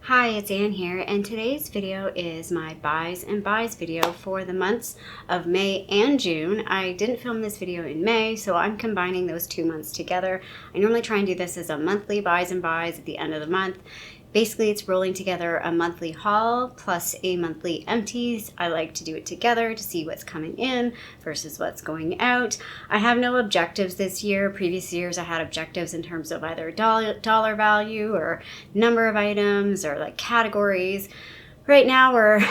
Hi, it's Ann here, and today's video is my buys and buys video for the months of May and June. I didn't film this video in May, so I'm combining those 2 months together. I normally try and do this as a monthly buys and buys at the end of the month. Basically, it's rolling together a monthly haul plus a monthly empties. I like to do it together to see what's coming in versus what's going out. I have no objectives this year. Previous years I had objectives in terms of either dollar value or number of items or like categories. Right now we're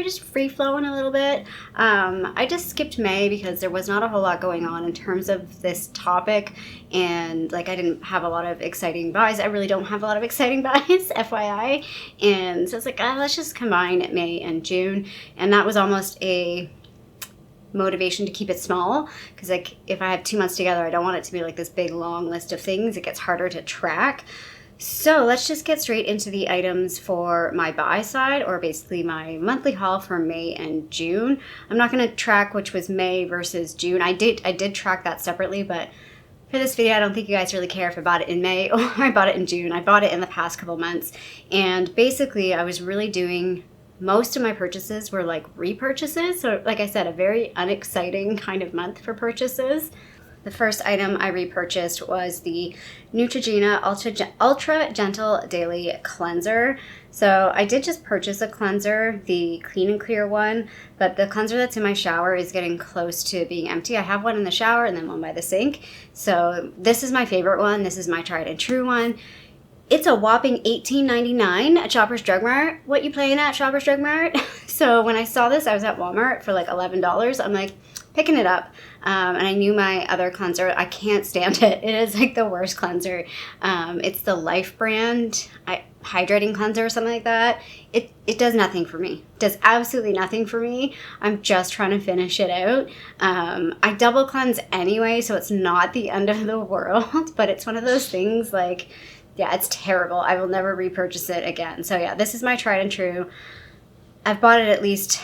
just free flowing a little bit. I just skipped May because there was not a whole lot going on in terms of this topic, and like I didn't have a lot of exciting buys. I really don't have a lot of exciting buys, FYI. And so it's like, let's just combine May and June, and that was almost a motivation to keep it small, because like if I have 2 months together, I don't want it to be like this big long list of things. It gets harder to track. So let's just get straight into the items for my buy side, or basically my monthly haul for May and June. I'm not going to track which was May versus June. I did track that separately, but for this video, I don't think you guys really care if I bought it in May or I bought it in June. I bought it in the past couple months, and basically I was really doing, most of my purchases were like repurchases. So like I said, a very unexciting kind of month for purchases. The first item I repurchased was the Neutrogena Ultra Gentle Daily Cleanser. So I did just purchase a cleanser, the Clean and Clear one, but the cleanser that's in my shower is getting close to being empty. I have one in the shower and then one by the sink. So this is my favorite one. This is my tried and true one. It's a whopping $18.99 at Shoppers Drug Mart. What you playing at, Shoppers Drug Mart? So when I saw this, I was at Walmart for like $11. I'm like, picking it up. And I knew my other cleanser, I can't stand it. It is like the worst cleanser. It's the Life brand hydrating cleanser or something like that. It does nothing for me. It does absolutely nothing for me. I'm just trying to finish it out. I double cleanse anyway, so it's not the end of the world, but it's one of those things like, yeah, it's terrible. I will never repurchase it again. So yeah, this is my tried and true. I've bought it at least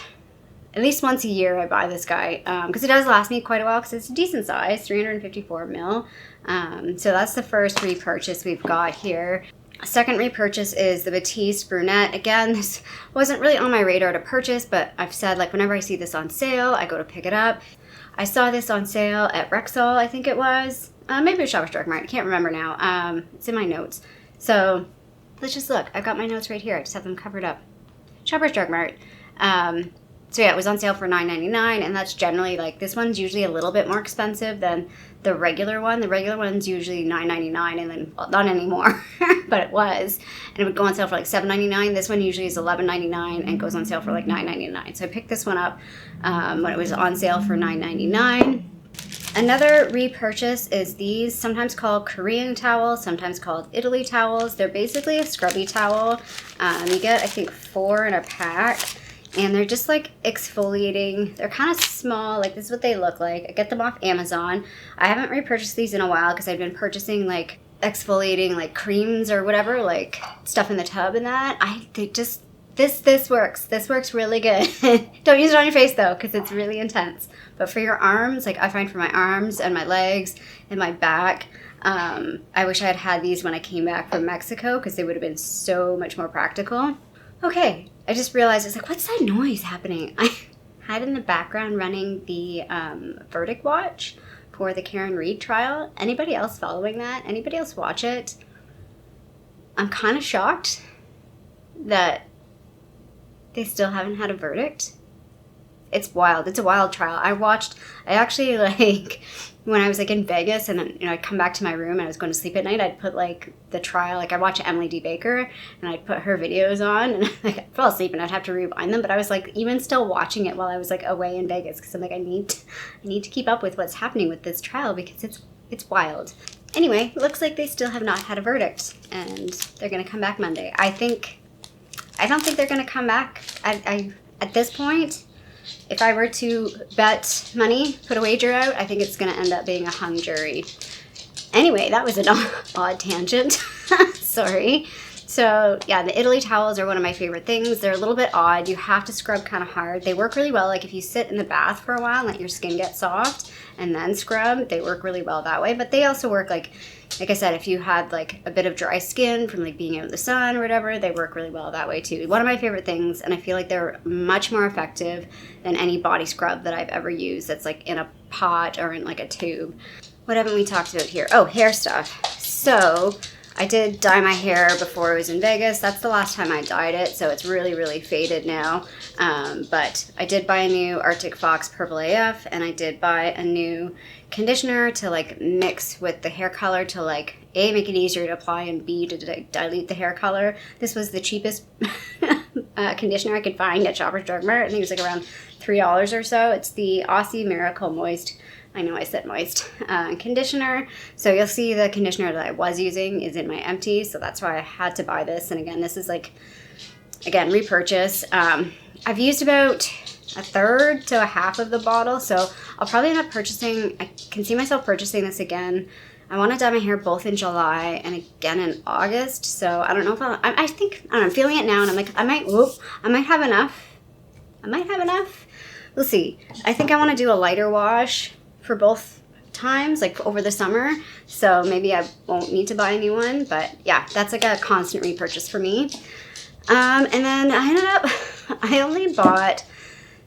once a year. I buy this guy because it does last me quite a while, because it's a decent size, 354 ml. So that's the first repurchase we've got here. Second repurchase is the Batiste Brunette. Again, this wasn't really on my radar to purchase, but I've said like whenever I see this on sale, I go to pick it up. I saw this on sale at Rexall, I think it was. Maybe it was Shoppers Drug Mart. I can't remember now. It's in my notes. So let's just look. I've got my notes right here. I just have them covered up. Shoppers Drug Mart. So yeah, it was on sale for $9.99, and that's generally like, this one's usually a little bit more expensive than the regular one. The regular one's usually $9.99, and then, well, not anymore, but it was. And it would go on sale for like $7.99. This one usually is $11.99 and goes on sale for like $9.99. So I picked this one up when it was on sale for $9.99. Another repurchase is these, sometimes called Korean towels, sometimes called Italy towels. They're basically a scrubby towel. You get, I think, 4 in a pack. And they're just like exfoliating. They're kind of small. Like, this is what they look like. I get them off Amazon. I haven't repurchased these in a while because I've been purchasing like exfoliating like creams or whatever, like stuff in the tub and that. This works. This works really good. Don't use it on your face though, because it's really intense. But for your arms, like I find for my arms and my legs and my back, I wish I had had these when I came back from Mexico, because they would have been so much more practical. Okay, I just realized, it's like, what's that noise happening? I had in the background running the verdict watch for the Karen Read trial. Anybody else following that? Anybody else watch it? I'm kind of shocked that they still haven't had a verdict. It's wild. It's a wild trial. I actually like, when I was like in Vegas and I'd come back to my room and I was going to sleep at night, I'd put like the trial, like I watch Emily D. Baker and I'd put her videos on, and like I'd fall asleep and I'd have to rewind them. But I was like even still watching it while I was like away in Vegas, because I'm like, I need to keep up with what's happening with this trial, because it's wild. Anyway, looks like they still have not had a verdict, and they're going to come back Monday. I don't think they're going to come back. At this point, if I were to bet money, put a wager out, I think it's going to end up being a hung jury. Anyway, that was an odd tangent. Sorry. So yeah, the Italy towels are one of my favorite things. They're a little bit odd. You have to scrub kind of hard. They work really well. Like if you sit in the bath for a while and let your skin get soft and then scrub, they work really well that way. But they also work like like I said, if you had like a bit of dry skin from like being out in the sun or whatever, they work really well that way too. One of my favorite things, and I feel like they're much more effective than any body scrub that I've ever used that's like in a pot or in like a tube. What haven't we talked about here? Oh, hair stuff. So I did dye my hair before I was in Vegas. That's the last time I dyed it, so it's really, really faded now. But I did buy a new Arctic Fox Purple AF, and I did buy a new conditioner to like mix with the hair color to like A, make it easier to apply, and B, to dilute the hair color. This was the cheapest conditioner I could find at Shoppers Drug Mart. I think it was like around $3 or so. It's the Aussie Miracle Moist, I know I said moist, conditioner. So you'll see the conditioner that I was using is in my empties, so that's why I had to buy this. And again, this is like, again, repurchase. I've used about a third to a half of the bottle, so I'll probably end up purchasing, I can see myself purchasing this again. I want to dye my hair both in July and again in August, so I don't know if I think, I don't know, I'm feeling it now, and I'm like, I might have enough. I might have enough. We'll see. I think I want to do a lighter wash for both times, like over the summer, so maybe I won't need to buy a new one, but yeah, that's like a constant repurchase for me. And then I ended up, I only bought,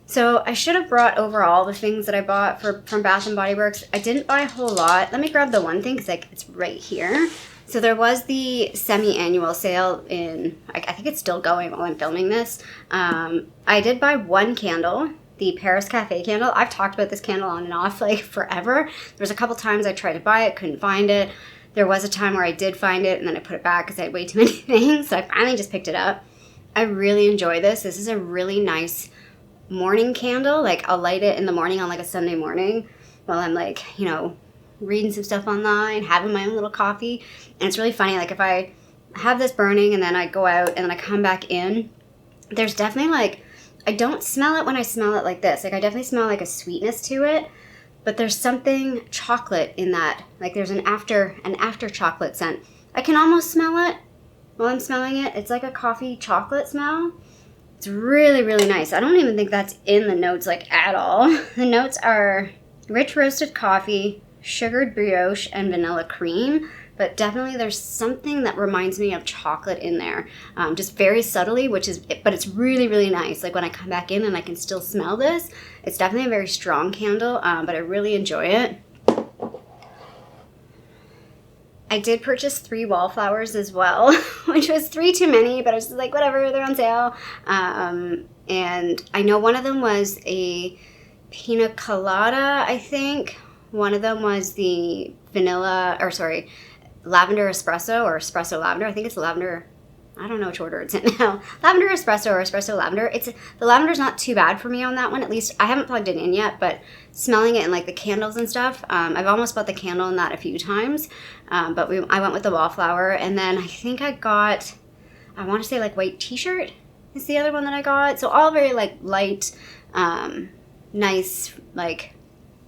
so I should have brought over all the things that I bought from Bath & Body Works. I didn't buy a whole lot. Let me grab the one thing, because like it's right here. So there was the semi-annual sale in, I think it's still going while I'm filming this. I did buy one candle, the Paris Cafe candle. I've talked about this candle on and off like forever. There was a couple times I tried to buy it, couldn't find it. There was a time where I did find it and then I put it back because I had way too many things. So I finally just picked it up. I really enjoy this. This is a really nice morning candle. Like I'll light it in the morning on like a Sunday morning while I'm like, you know, reading some stuff online, having my own little coffee. And it's really funny. Like if I have this burning and then I go out and then I come back in, there's definitely like, I don't smell it when I smell it like this. Like I definitely smell like a sweetness to it, but there's something chocolate in that. Like there's an after chocolate scent. I can almost smell it while I'm smelling it. It's like a coffee chocolate smell. It's really, really nice. I don't even think that's in the notes like at all. The notes are rich roasted coffee, sugared brioche, and vanilla cream. But definitely there's something that reminds me of chocolate in there, just very subtly, but it's really, really nice. Like when I come back in and I can still smell this, it's definitely a very strong candle, but I really enjoy it. I did purchase 3 wallflowers as well, which was 3 too many, but I was just like, whatever, they're on sale. And I know one of them was a pina colada, I think. One of them was the lavender espresso or espresso lavender. I think it's lavender. I don't know which order it's in now. Lavender espresso or espresso lavender. The lavender's not too bad for me on that one. At least I haven't plugged it in yet, but smelling it in like the candles and stuff. I've almost bought the candle in that a few times, but I went with the wallflower, and then I think I got, I want to say like white t-shirt is the other one that I got. So all very like light, nice, like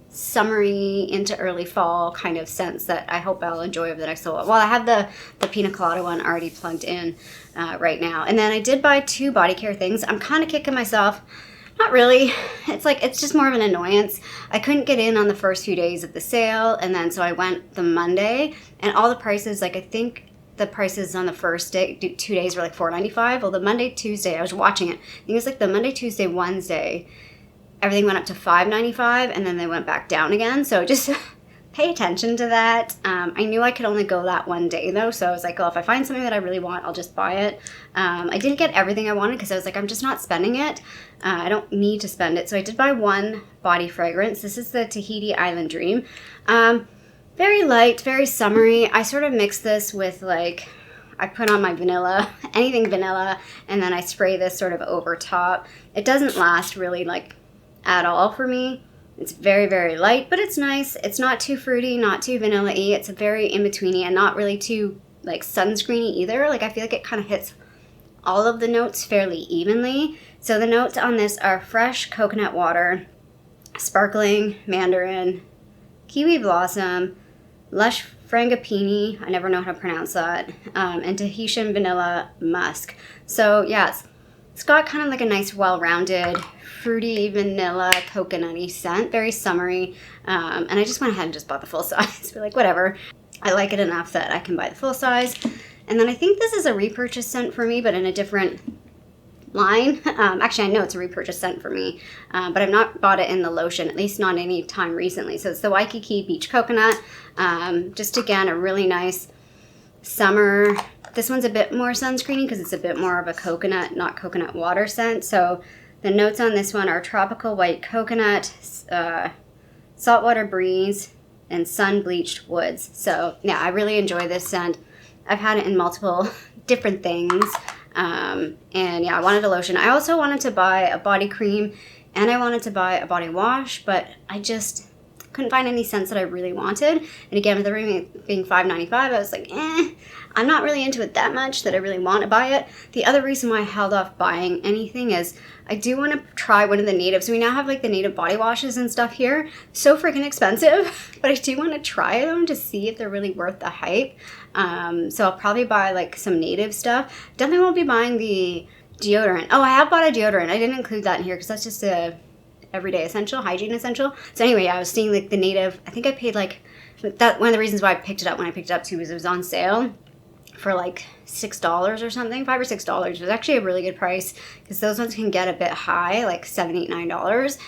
summery into early fall kind of scents that I hope I'll enjoy over the next little while. Well, I have the pina colada one already plugged in right now. And then I did buy 2 body care things. I'm kind of kicking myself. Not really. It's just more of an annoyance. I couldn't get in on the first few days of the sale, and then so I went the Monday, and all the prices, like I think the prices on the first day, 2 days were like $4.95. Well, the Monday, Tuesday, I was watching it. I think it was like the Monday, Tuesday, Wednesday, everything went up to $5.95, and then they went back down again. So just pay attention to that. I knew I could only go that one day though, so I was like, oh, if I find something that I really want, I'll just buy it. I didn't get everything I wanted because I was like, I'm just not spending it. I don't need to spend it. So I did buy one body fragrance. This is the Tahiti Island Dream. Very light, very summery. I sort of mix this with like, I put on my vanilla, anything vanilla, and then I spray this sort of over top. It doesn't last really like at all for me. It's very, very light, but it's nice. It's not too fruity, not too vanilla-y. It's a very in-betweeny and not really too like sunscreeny either. Like I feel like it kind of hits all of the notes fairly evenly. So the notes on this are fresh coconut water, sparkling mandarin, kiwi blossom, lush frangipani, I never know how to pronounce that, and Tahitian vanilla musk. So yeah, it's got kind of like a nice well-rounded fruity vanilla coconutty scent, very summery, and I just went ahead and just bought the full size. We're like, whatever. I like it enough that I can buy the full size. And then I think this is a repurchase scent for me, but in a different line. Actually, I know it's a repurchase scent for me, but I've not bought it in the lotion, at least not any time recently. So it's the Waikiki Beach Coconut. Just again, a really nice summer. This one's a bit more sunscreeny because it's a bit more of a coconut, not coconut water scent. So the notes on this one are tropical white coconut, saltwater breeze, and sun-bleached woods. So yeah, I really enjoy this scent. I've had it in multiple different things. And yeah, I wanted a lotion. I also wanted to buy a body cream and I wanted to buy a body wash, but I just couldn't find any scents that I really wanted. And again, with the ring being $5.95, I was like, I'm not really into it that much that I really want to buy it. The other reason why I held off buying anything is I do want to try one of the native. So we now have like the native body washes and stuff here. So freaking expensive, but I do want to try them to see if they're really worth the hype. So I'll probably buy like some native stuff. Definitely won't be buying the deodorant. Oh, I have bought a deodorant. I didn't include that in here because that's just a everyday essential, hygiene essential. So anyway, yeah, I was seeing like the native. I think I paid like that. One of the reasons why I picked it up when I picked it up too was it was on sale for like $6 or something, $5 or $6. It was actually a really good price because those ones can get a bit high, like $7, $8, $9.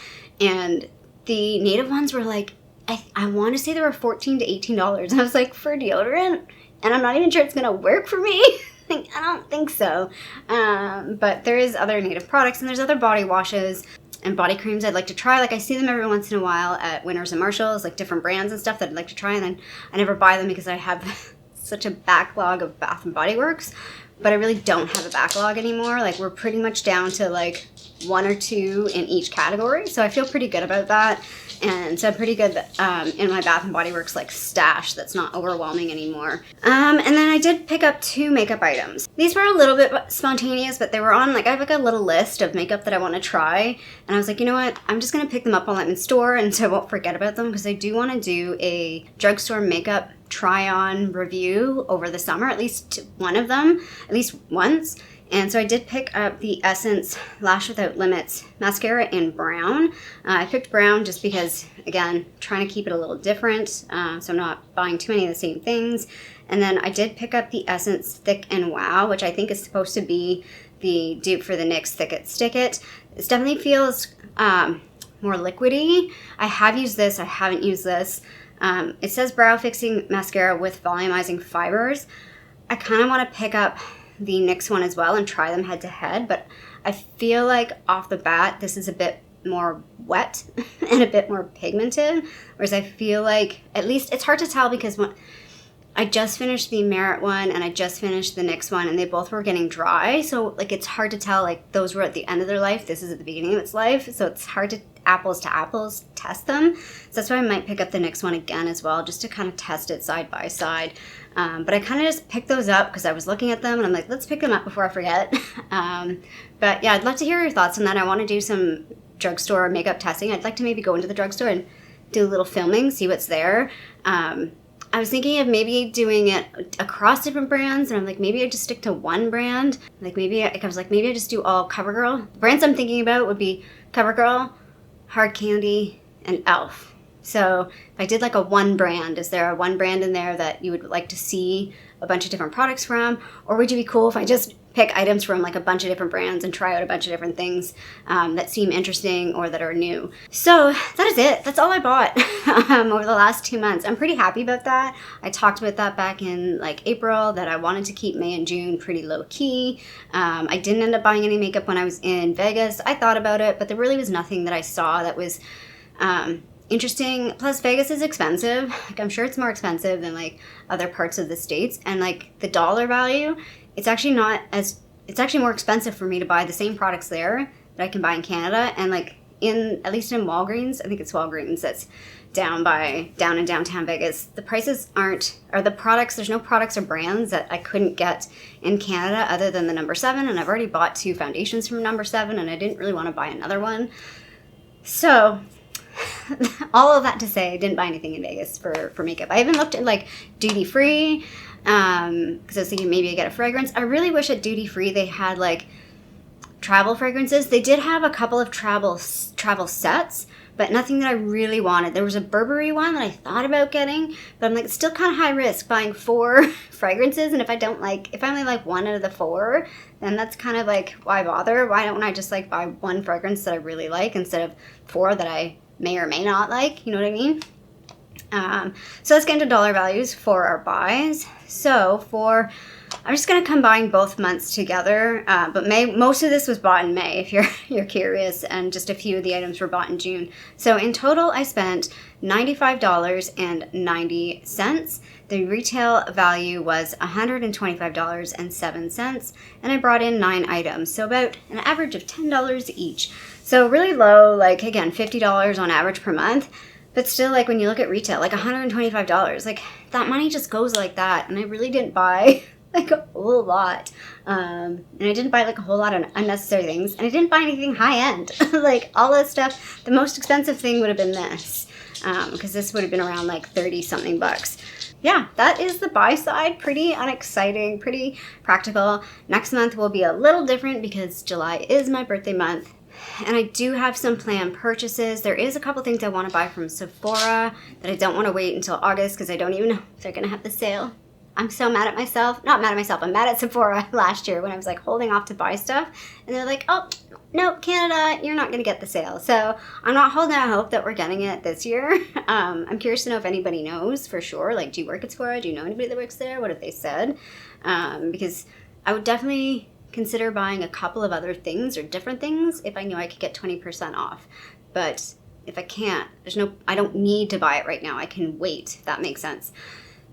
And the native ones were like, I want to say they were $14 to $18. And I was like, for deodorant? And I'm not even sure it's going to work for me. Like, I don't think so. But there is other native products and there's other body washes and body creams I'd like to try. Like I see them every once in a while at Winners and Marshalls, like different brands and stuff that I'd like to try. And then I never buy them because I have such a backlog of Bath and Body Works, but I really don't have a backlog anymore. Like we're pretty much down to like 1 or 2 in each category. So I feel pretty good about that. And so I'm pretty good in my Bath and Body Works like stash that's not overwhelming anymore. And then I did pick up 2 makeup items. These were a little bit spontaneous, but they were on like, I have like a little list of makeup that I want to try. And I was like, you know what? I'm just going to pick them up while I'm in store and so I won't forget about them because I do want to do a drugstore makeup try-on review over the summer, at least one of them, at least once. And so I did pick up the Essence Lash Without Limits mascara in brown. I picked brown just because, again, trying to keep it a little different, so I'm not buying too many of the same things. And then I did pick up the Essence Thick and Wow, which I think is supposed to be the dupe for the NYX Thick It Stick It. It definitely feels more liquidy. I have used this, I haven't used this. It says brow fixing mascara with volumizing fibers. I kind of want to pick up the NYX one as well and try them head to head, but I feel like off the bat this is a bit more wet and a bit more pigmented, whereas I feel like, at least it's hard to tell because when I just finished the Merit one and I just finished the NYX one and they both were getting dry, so like it's hard to tell, like those were at the end of their life, this is at the beginning of its life, so it's hard to apples test them. So that's why I might pick up the NYX one again as well, just to kind of test it side by side. But I kind of just picked those up because I was looking at them and I'm like, let's pick them up before I forget. But yeah, I'd love to hear your thoughts on that. I want to do some drugstore makeup testing. I'd like to maybe go into the drugstore and do a little filming, see what's there. I was thinking of maybe doing it across different brands, and I'm like, maybe I just stick to one brand. Like maybe I just do all CoverGirl. The brands I'm thinking about would be CoverGirl, Hard Candy, and e.l.f. So if I did like a one brand, is there a one brand in there that you would like to see a bunch of different products from? Or would you be cool if I just pick items from like a bunch of different brands and try out a bunch of different things that seem interesting or that are new? So that is it. That's all I bought over the last 2 months. I'm pretty happy about that. I talked about that back in like April, that I wanted to keep May and June pretty low key. I didn't end up buying any makeup when I was in Vegas. I thought about it, but there really was nothing that I saw that was interesting. Plus Vegas is expensive. Like I'm sure it's more expensive than like other parts of the States, and like the dollar value, it's actually more expensive for me to buy the same products there that I can buy in Canada. And like at least in Walgreens, I think it's Walgreens that's down in downtown Vegas, the prices there's no products or brands that I couldn't get in Canada other than the No. 7, and I've already bought 2 foundations from No. 7 and I didn't really want to buy another one. So all of that to say, I didn't buy anything in Vegas for makeup. I even looked at like duty free because I was thinking maybe I get a fragrance. I really wish at duty free they had like travel fragrances. They did have a couple of travel sets, but nothing that I really wanted. There was a Burberry one that I thought about getting, but I'm like, it's still kind of high risk buying 4 fragrances, and if I only like one out of the 4, then that's kind of like, why bother? Why don't I just like buy one fragrance that I really like instead of 4 that I may or may not like, you know what I mean? So let's get into dollar values for our buys. So I'm just going to combine both months together, but most of this was bought in May, if you're curious, and just a few of the items were bought in June. So in total, I spent $95.90. The retail value was $125.07, and I brought in 9 items, so about an average of $10 each. So really low, like again, $50 on average per month. But still, like when you look at retail, like $125, like that money just goes like that. And I really didn't buy like a whole lot. And I didn't buy like a whole lot of unnecessary things. And I didn't buy anything high end. Like all this stuff, the most expensive thing would have been this. Because this would have been around like 30 something bucks. Yeah, that is the buy side. Pretty unexciting, pretty practical. Next month will be a little different because July is my birthday month. And I do have some planned purchases. There is a couple things I want to buy from Sephora that I don't want to wait until August because I don't even know if they're going to have the sale. I'm so mad at myself. Not mad at myself. I'm mad at Sephora last year when I was like holding off to buy stuff. And they're like, oh, no, Canada, you're not going to get the sale. So I'm not holding out hope that we're getting it this year. I'm curious to know if anybody knows for sure. Like, do you work at Sephora? Do you know anybody that works there? What have they said? Because I would definitely consider buying a couple of other things or different things if I knew I could get 20% off. But if I can't, I don't need to buy it right now. I can wait, if that makes sense.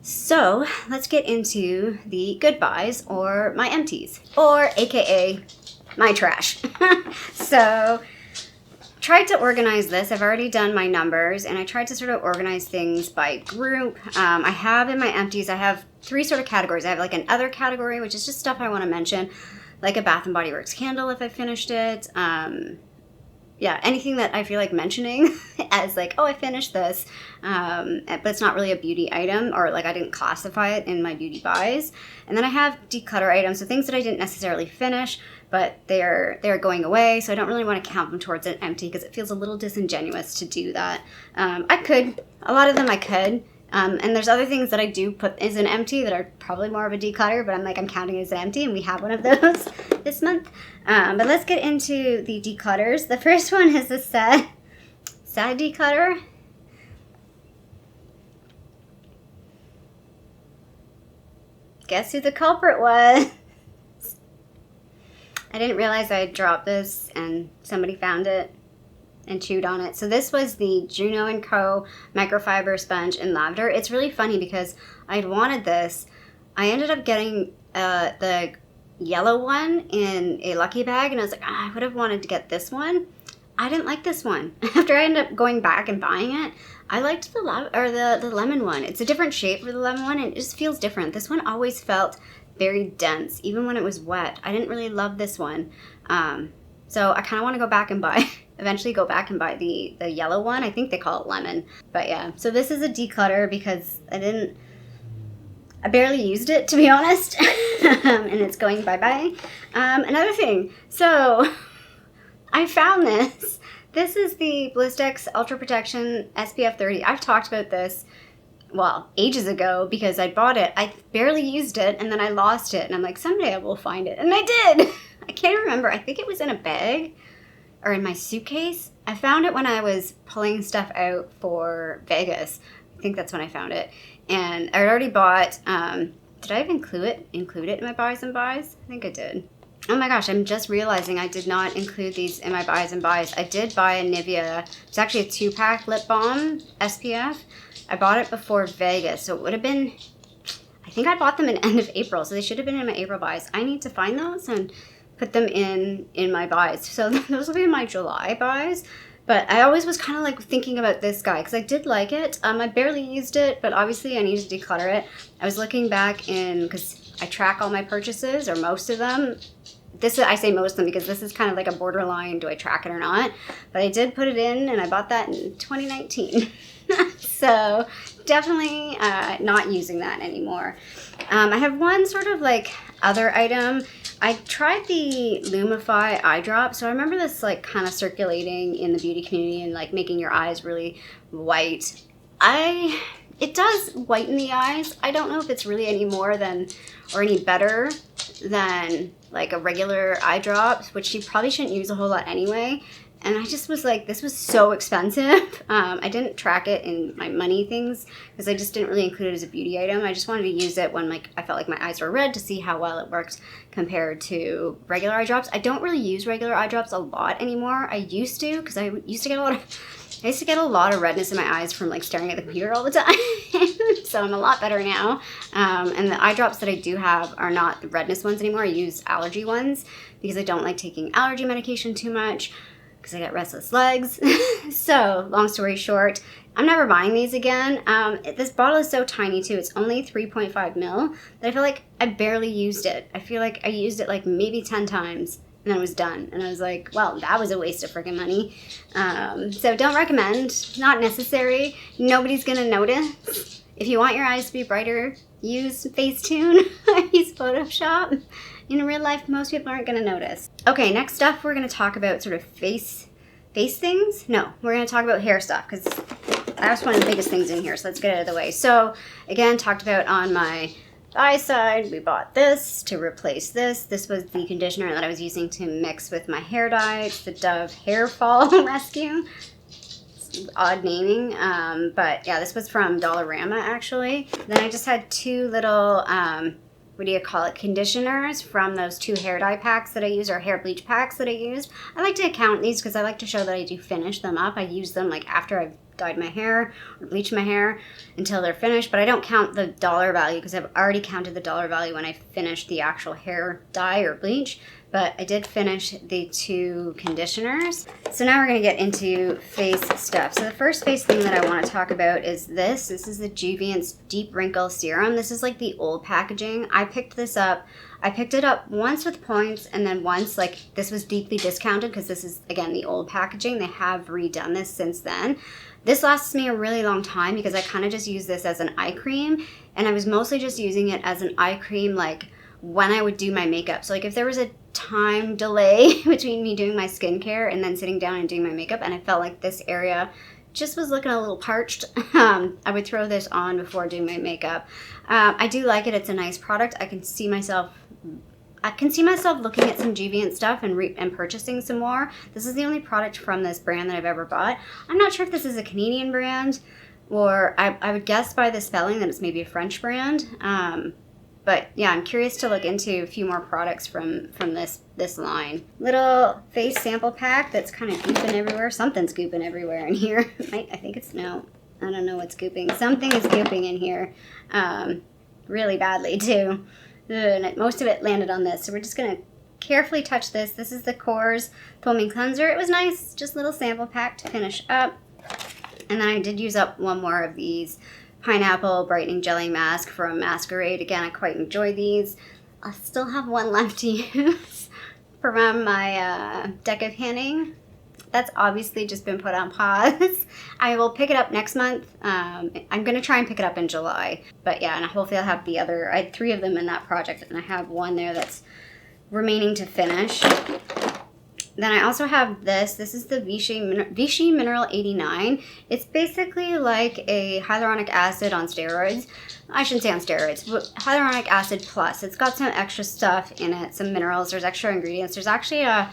So let's get into the good buys or my empties, or AKA my trash. So tried to organize this. I've already done my numbers and I tried to sort of organize things by group. I have in my empties, I have 3 sort of categories. I have like an other category, which is just stuff I want to mention, like a Bath & Body Works candle if I finished it. Yeah, anything that I feel like mentioning as like, oh, I finished this, but it's not really a beauty item, or like I didn't classify it in my beauty buys. And then I have declutter items, so things that I didn't necessarily finish, but they're going away, so I don't really want to count them towards an empty because it feels a little disingenuous to do that. I could, a lot of them I could. And there's other things that I do put as an empty that are probably more of a declutter, but I'm counting it as an empty, and we have one of those this month. But let's get into the declutters. The first one is the sad declutter. Guess who the culprit was? I didn't realize I had dropped this and somebody found it and chewed on it. So this was the Juno & Co. microfiber sponge in lavender. It's really funny because I'd wanted this. I ended up getting the yellow one in a lucky bag, and I was like, I would have wanted to get this one. I didn't like this one. After I ended up going back and buying it, I liked the lemon one. It's a different shape for the lemon one, and it just feels different. This one always felt very dense, even when it was wet. I didn't really love this one. So I kind of want to go back and buy eventually go back and buy the yellow one. I think they call it lemon. But yeah, so this is a declutter because I barely used it, to be honest. And it's going bye-bye. Another thing, so I found this. This is the Blistex Ultra Protection SPF 30. I've talked about this, well, ages ago because I bought it. I barely used it and then I lost it. And I'm like, someday I will find it. And I did. I can't remember. I think it was in a bag or in my suitcase. I found it when I was pulling stuff out for Vegas. I think that's when I found it. And I already bought, did I even include it in my buys and buys? I think I did. Oh my gosh, I'm just realizing I did not include these in my buys and buys. I did buy a Nivea, it's actually a 2-pack lip balm SPF. I bought it before Vegas, so it would have been, I think I bought them in end of April, so they should have been in my April buys. I need to find those and put them in my buys. So those will be my July buys. But I always was kind of like thinking about this guy because I did like it. I barely used it, but obviously I needed to declutter it. I was looking back because I track all my purchases, or most of them. I say most of them because this is kind of like a borderline, do I track it or not? But I did put it in, and I bought that in 2019. So definitely not using that anymore. I have one sort of like other item. I tried the Lumify eye drop. So I remember this like kind of circulating in the beauty community and like making your eyes really white. It does whiten the eyes. I don't know if it's really any more than or any better than like a regular eye drop, which you probably shouldn't use a whole lot anyway. And I just was like, this was so expensive. I didn't track it in my money things because I just didn't really include it as a beauty item. I just wanted to use it when like I felt like my eyes were red to see how well it works compared to regular eye drops. I don't really use regular eye drops a lot anymore. I used to because I used to get a lot of redness in my eyes from like staring at the computer all the time. So I'm a lot better now. And the eye drops that I do have are not the redness ones anymore. I use allergy ones because I don't like taking allergy medication too much because I get restless legs. So long story short, I'm never buying these again. This bottle is so tiny too. It's only 3.5 mil that I feel like I barely used it. I feel like I used it like maybe 10 times. And then it was done. And I was like, well, that was a waste of freaking money. So don't recommend. Not necessary. Nobody's going to notice. If you want your eyes to be brighter, use Facetune. Use Photoshop. In real life, most people aren't going to notice. Okay, next up, we're going to talk about sort of face things. No, we're going to talk about hair stuff because that's one of the biggest things in here. So let's get it out of the way. So again, talked about on my eye side, we bought this to replace this. This was the conditioner that I was using to mix with my hair dye. It's the Dove Hair Fall Rescue. It's odd naming, but yeah, this was from Dollarama actually. Then I just had two little, what do you call it, conditioners from those two hair dye packs that I use, or hair bleach packs that I used. I like to count these because I like to show that I do finish them up. I use them like after I've dyed my hair or bleached my hair until they're finished, but I don't count the dollar value because I've already counted the dollar value when I finished the actual hair dye or bleach. But I did finish the two conditioners. So now we're going to get into face stuff. So the first face thing that I want to talk about is this. This is the Juviance Deep Wrinkle Serum. This is like the old packaging. I picked this up. I picked it up once with points and then once like this was deeply discounted because this is, again, the old packaging. They have redone this since then. This lasts me a really long time because I kind of just use this as an eye cream, and I was mostly just using it as an eye cream like when I would do my makeup. So like if there was a time delay between me doing my skincare and then sitting down and doing my makeup and I felt like this area just was looking a little parched, I would throw this on before doing my makeup. I do like it. It's a nice product. I can see myself looking at some Juviance stuff and purchasing some more. This is the only product from this brand that I've ever bought. I'm not sure if this is a Canadian brand, or I would guess by the spelling that it's maybe a French brand. But yeah, I'm curious to look into a few more products from this line. Little face sample pack that's kind of gooping everywhere. Something's gooping everywhere in here. I think it's, no, I don't know what's gooping. Something is gooping in here really badly too. And most of it landed on this. So we're just going to carefully touch this. This is the Kors Foaming Cleanser. It was nice, just a little sample pack to finish up. And then I did use up one more of these Pineapple Brightening Jelly Mask from Masquerade. Again, I quite enjoy these. I still have one left to use from my deck of panning. That's obviously just been put on pause. I will pick it up next month. I'm going to try and pick it up in July. But yeah, and hopefully I'll have the other. I had 3 of them in that project, and I have one there that's remaining to finish. Then I also have this. This is the Vichy Mineral 89. It's basically like a hyaluronic acid on steroids. I shouldn't say on steroids, but hyaluronic acid plus. It's got some extra stuff in it, some minerals. There's extra ingredients. There's actually a,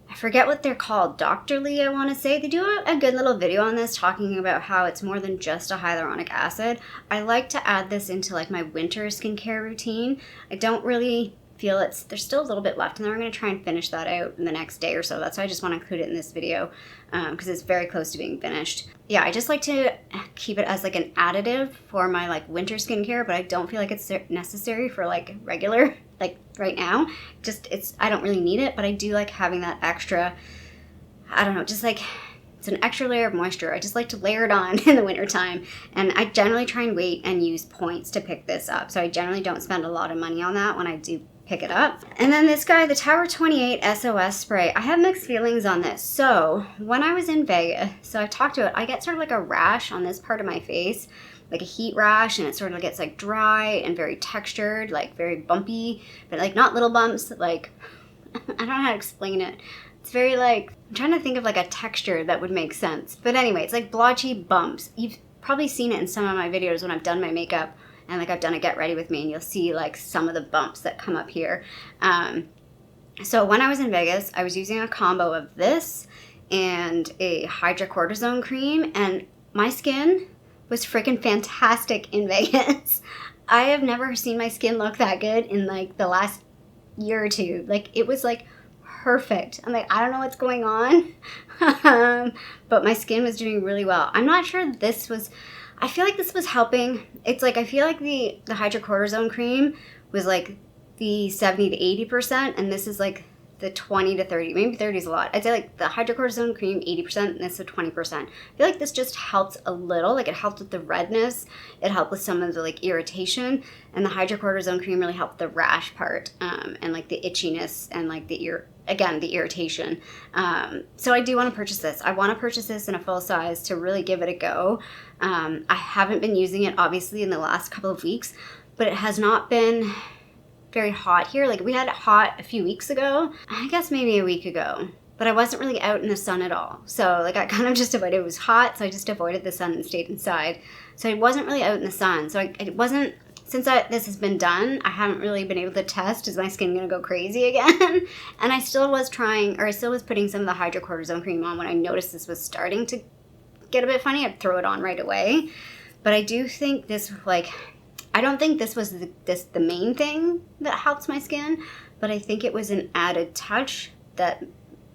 I forget what they're called, Dr. Lee, I want to say. They do a good little video on this talking about how it's more than just a hyaluronic acid. I like to add this into like my winter skincare routine. I don't really feel there's still a little bit left, and then we're going to try and finish that out in the next day or so. That's why I just want to include it in this video because it's very close to being finished. Yeah, I just like to keep it as like an additive for my like winter skincare, but I don't feel like it's necessary for like regular, like right now. I don't really need it, but I do like having that extra, I don't know, just like it's an extra layer of moisture. I just like to layer it on in the wintertime. And I generally try and wait and use points to pick this up. So I generally don't spend a lot of money on that when I do pick it up. And then this guy, the Tower 28 SOS spray. I have mixed feelings on this. So when I was in Vegas, so I've talked to it, I get sort of like a rash on this part of my face like a heat rash, and it sort of gets like dry and very textured, like very bumpy, but like not little bumps, like I don't know how to explain it. It's very like, I'm trying to think of like a texture that would make sense. But anyway, it's like blotchy bumps. You've probably seen it in some of my videos when I've done my makeup and like I've done a get ready with me, and you'll see like some of the bumps that come up here. So when I was in Vegas, I was using a combo of this and a hydrocortisone cream, and my skin was freaking fantastic in Vegas. I have never seen my skin look that good in like the last year or two. Like it was like perfect. I'm like, I don't know what's going on. But my skin was doing really well. I'm not sure this was, I feel like this was helping. It's like, I feel like the hydrocortisone cream was like the 70 to 80%, and this is like the 20 to 30, maybe 30 is a lot. I'd say like the hydrocortisone cream 80% and this is 20%. I feel like this just helped a little, like it helped with the redness, it helped with some of the like irritation, and the hydrocortisone cream really helped the rash part, and like the itchiness and like the irritation. So I do want to purchase this. I want to purchase this in a full size to really give it a go. I haven't been using it obviously in the last couple of weeks, but it has not been very hot here. Like we had it hot a few weeks ago, I guess maybe a week ago, but I wasn't really out in the sun at all. So like I kind of just avoided, it was hot, so I just avoided the sun and stayed inside. So I wasn't really out in the sun. So it wasn't, since this has been done, I haven't really been able to test, is my skin gonna go crazy again? And I still was putting some of the hydrocortisone cream on when I noticed this was starting to get a bit funny. I'd throw it on right away. But I do think this, like, I don't think this was the main thing that helps my skin, but I think it was an added touch that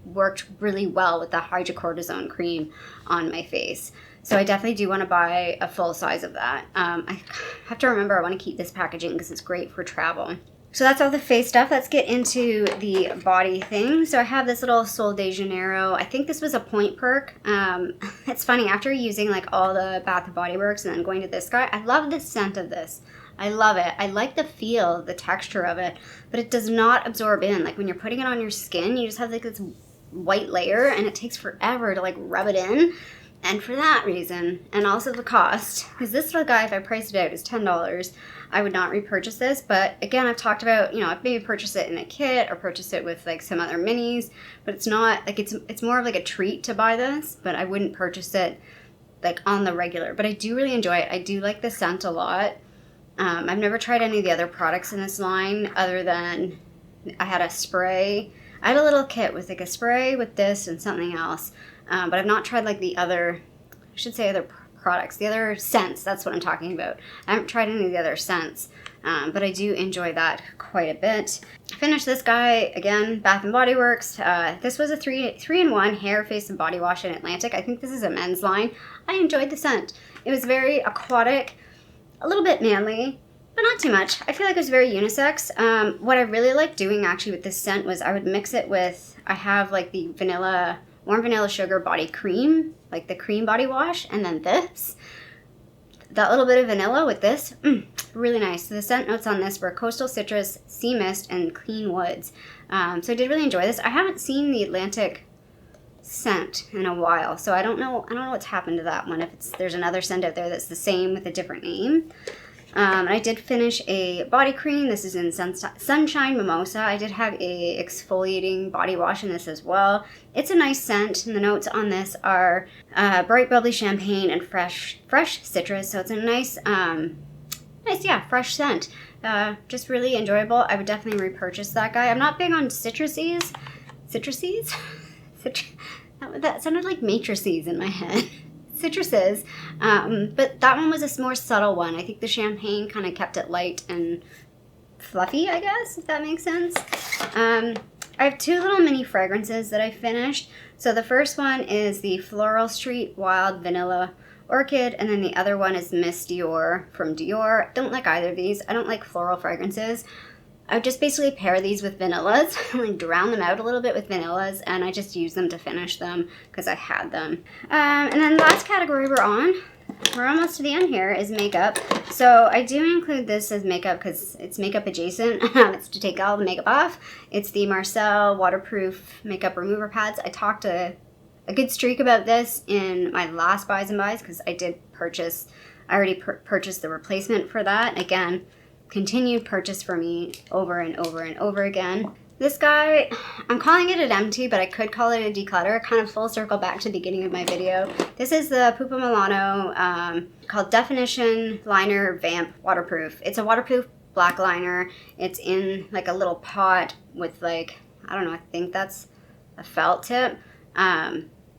worked really well with the hydrocortisone cream on my face. So I definitely do want to buy a full size of that. I have to remember I want to keep this packaging because it's great for travel. So that's all the face stuff. Let's get into the body thing. So I have this little Sol de Janeiro. I think this was a point perk. It's funny, after using like all the Bath & Body Works and then going to this guy, I love the scent of this. I love it. I like the feel, the texture of it, but it does not absorb in. Like when you're putting it on your skin, you just have like this white layer and it takes forever to like rub it in. And for that reason, and also the cost, because this little guy, if I priced it out, is $10, I would not repurchase this. But again, I've talked about, you know, I've maybe purchased it in a kit or purchased it with like some other minis, but it's not, like it's more of like a treat to buy this, but I wouldn't purchase it like on the regular. But I do really enjoy it. I do like the scent a lot. I've never tried any of the other products in this line other than I had a spray. I had a little kit with like a spray with this and something else. But I've not tried like the other, I should say other products, the other scents, that's what I'm talking about. I haven't tried any of the other scents, but I do enjoy that quite a bit. I finished this guy, again, Bath & Body Works. This was a 3-in-1 hair, face, and body wash in Atlantic. I think this is a men's line. I enjoyed the scent. It was very aquatic, a little bit manly, but not too much. I feel like it was very unisex. What I really liked doing actually with this scent was I would mix it with, I have like the warm vanilla sugar body cream, like the cream body wash, and then this. That little bit of vanilla with this, really nice. So the scent notes on this were coastal citrus, sea mist, and clean woods. So I did really enjoy this. I haven't seen the Atlantic scent in a while, so I don't know what's happened to that one, if there's another scent out there that's the same with a different name. And I did finish a body cream. This is in Sunshine Mimosa. I did have a exfoliating body wash in this as well. It's a nice scent, and the notes on this are bright bubbly champagne and fresh citrus. So it's a nice, fresh scent. Just really enjoyable. I would definitely repurchase that guy. I'm not big on citruses. That sounded like matrices in my head. Citruses, but that one was a more subtle one. I think the champagne kind of kept it light and fluffy, I guess, if that makes sense. I have two little mini fragrances that I finished. So the first one is the Floral Street Wild Vanilla Orchid, and then the other one is Miss Dior from Dior. Don't like either of these. I don't like floral fragrances. I would just basically pair these with vanillas, like drown them out a little bit with vanillas, and I just use them to finish them because I had them. And then the last category we're almost to the end here, is makeup. So I do include this as makeup because it's makeup adjacent. It's to take all the makeup off. It's the Marcel Waterproof Makeup Remover Pads. I talked a good streak about this in my last Buys and Buys because I did purchase I already purchased the replacement for that. Again, continued purchase for me over and over and over again. This guy, I'm calling it an empty, but I could call it a declutter, kind of full circle back to the beginning of my video. This is the Pupa Milano called Definition Liner Vamp Waterproof. It's a waterproof black liner. It's in like a little pot with like, I don't know, I think that's a felt tip.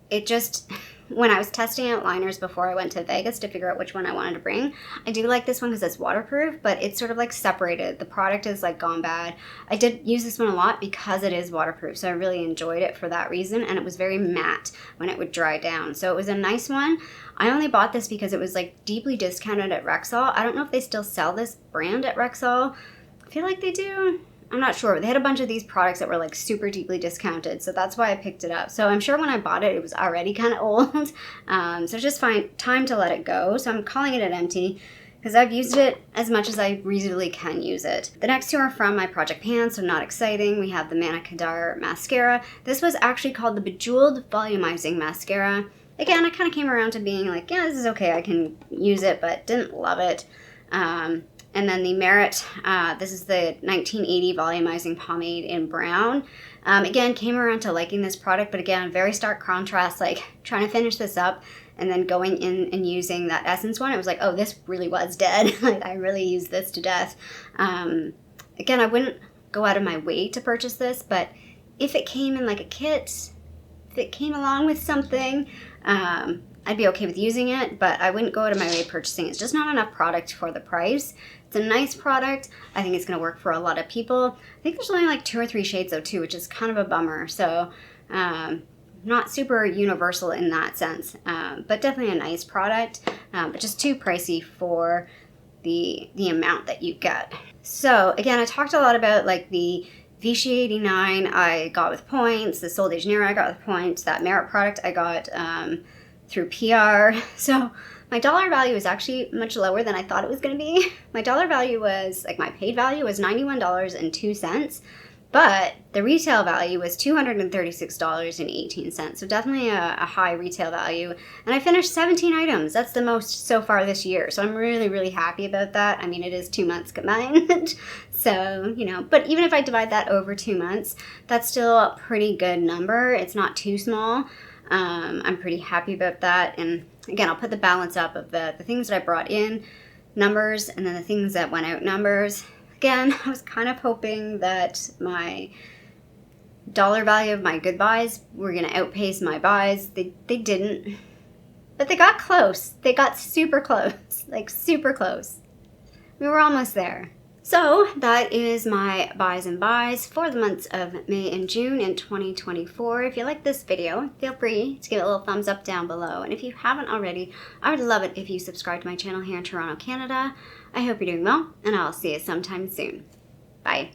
It just, when I was testing out liners before I went to Vegas to figure out which one I wanted to bring, I do like this one because it's waterproof, but it's sort of like separated. The product is like gone bad. I did use this one a lot because it is waterproof, so I really enjoyed it for that reason, and it was very matte when it would dry down. So it was a nice one. I only bought this because it was like deeply discounted at Rexall. I don't know if they still sell this brand at Rexall. I feel like they do. I'm not sure. They had a bunch of these products that were like super deeply discounted, so that's why I picked it up. So I'm sure when I bought it, it was already kind of old. So it's just time to let it go. So I'm calling it an empty because I've used it as much as I reasonably can use it. The next two are from my Project Pan, so not exciting. We have the Manna Kadar mascara. This was actually called the Bejeweled Volumizing Mascara. Again, I kind of came around to being like, yeah, this is okay, I can use it, but didn't love it. And then the Merit, this is the 1980 Volumizing Pomade in brown. Again, came around to liking this product, but again, very stark contrast, like trying to finish this up and then going in and using that Essence one. It was like, oh, this really was dead. Like, I really used this to death. Again, I wouldn't go out of my way to purchase this, but if it came in like a kit, if it came along with something, I'd be okay with using it, but I wouldn't go out of my way purchasing it. It's just not enough product for the price. It's a nice product. I think it's going to work for a lot of people. I think there's only like 2 or 3 shades though too, which is kind of a bummer. So not super universal in that sense, but definitely a nice product, but just too pricey for the amount that you get. So again, I talked a lot about like the Vichy 89 I got with points, the Sol de Janeiro I got with points, that Merit product I got through PR. So my dollar value is actually much lower than I thought it was going to be. My dollar value was, like my paid value was $91.02, but the retail value was $236.18. So definitely a high retail value. And I finished 17 items. That's the most so far this year. So I'm really, really happy about that. I mean, it is 2 months combined. So, you know, but even if I divide that over 2 months, that's still a pretty good number. It's not too small. I'm pretty happy about that. And again, I'll put the balance up of the things that I brought in, numbers, and then the things that went out, numbers. Again, I was kind of hoping that my dollar value of my good buys were going to outpace my buys. They didn't, but they got close. They got super close, like super close. We were almost there. So that is my buys and buys for the months of May and June in 2024. If you like this video, feel free to give it a little thumbs up down below. And if you haven't already, I would love it if you subscribe to my channel here in Toronto, Canada. I hope you're doing well, and I'll see you sometime soon. Bye.